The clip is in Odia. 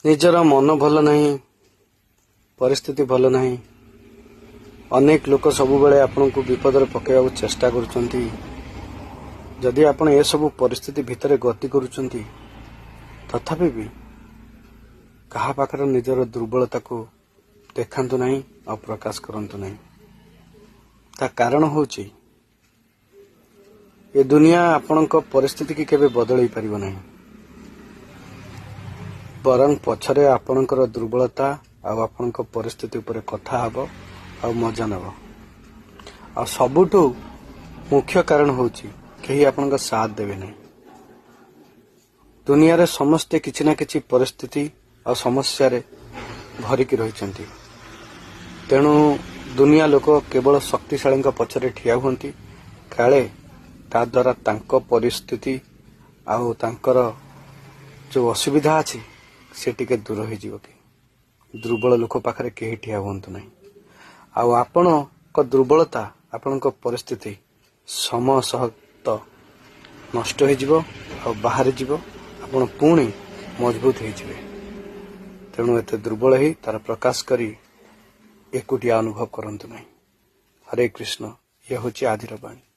ନିଜର ମନ ଭଲ ନାହିଁ, ପରିସ୍ଥିତି ଭଲ ନାହିଁ। ଅନେକ ଲୋକ ସବୁବେଳେ ଆପଣଙ୍କୁ ବିପଦରେ ପକାଇବାକୁ ଚେଷ୍ଟା କରୁଛନ୍ତି। ଯଦି ଆପଣ ଏସବୁ ପରିସ୍ଥିତି ଭିତରେ ଗତି କରୁଛନ୍ତି, ତଥାପି ବି କାହା ପାଖରେ ନିଜର ଦୁର୍ବଳତାକୁ ଦେଖାନ୍ତୁ ନାହିଁ ଆଉ ପ୍ରକାଶ କରନ୍ତୁ ନାହିଁ। ତା କାରଣ ହେଉଛି ଏ ଦୁନିଆ ଆପଣଙ୍କ ପରିସ୍ଥିତିକି କେବେ ବଦଳେଇ ପାରିବ ନାହିଁ, ବରଂ ପଛରେ ଆପଣଙ୍କର ଦୁର୍ବଳତା ଆଉ ଆପଣଙ୍କ ପରିସ୍ଥିତି ଉପରେ କଥା ହେବ ଆଉ ମଜା ନେବ। ଆଉ ସବୁଠୁ ମୁଖ୍ୟ କାରଣ ହେଉଛି କେହି ଆପଣଙ୍କ ସାଥ ଦେବେ ନାହିଁ। ଦୁନିଆରେ ସମସ୍ତେ କିଛି ନା କିଛି ପରିସ୍ଥିତି ଆଉ ସମସ୍ୟାରେ ଭରିକି ରହିଛନ୍ତି। ତେଣୁ ଦୁନିଆ ଲୋକ କେବଳ ଶକ୍ତିଶାଳୀଙ୍କ ପଛରେ ଠିଆ ହୁଅନ୍ତି, କାଳେ ତା ଦ୍ୱାରା ତାଙ୍କ ପରିସ୍ଥିତି ଆଉ ତାଙ୍କର ଯେଉଁ ଅସୁବିଧା ଅଛି ସେ ଟିକେ ଦୂର ହୋଇଯିବ କି। ଦୁର୍ବଳ ଲୋକ ପାଖରେ କେହି ଠିଆ ହୁଅନ୍ତୁ ନାହିଁ। ଆଉ ଆପଣଙ୍କ ଦୁର୍ବଳତା ଆପଣଙ୍କ ପରିସ୍ଥିତି ସମୟ ସହିତ ନଷ୍ଟ ହୋଇଯିବ ଆଉ ବାହାରିଯିବ। ଆପଣ ପୁଣି ମଜବୁତ ହୋଇଯିବେ। ତେଣୁ ଏତେ ଦୁର୍ବଳ ହୋଇ ତାର ପ୍ରକାଶ କରି ଏକୁଟିଆ ଅନୁଭବ କରନ୍ତୁ ନାହିଁ। ହରେ କୃଷ୍ଣ। ଇଏ ହେଉଛି ଆଜିର ବାଣୀ।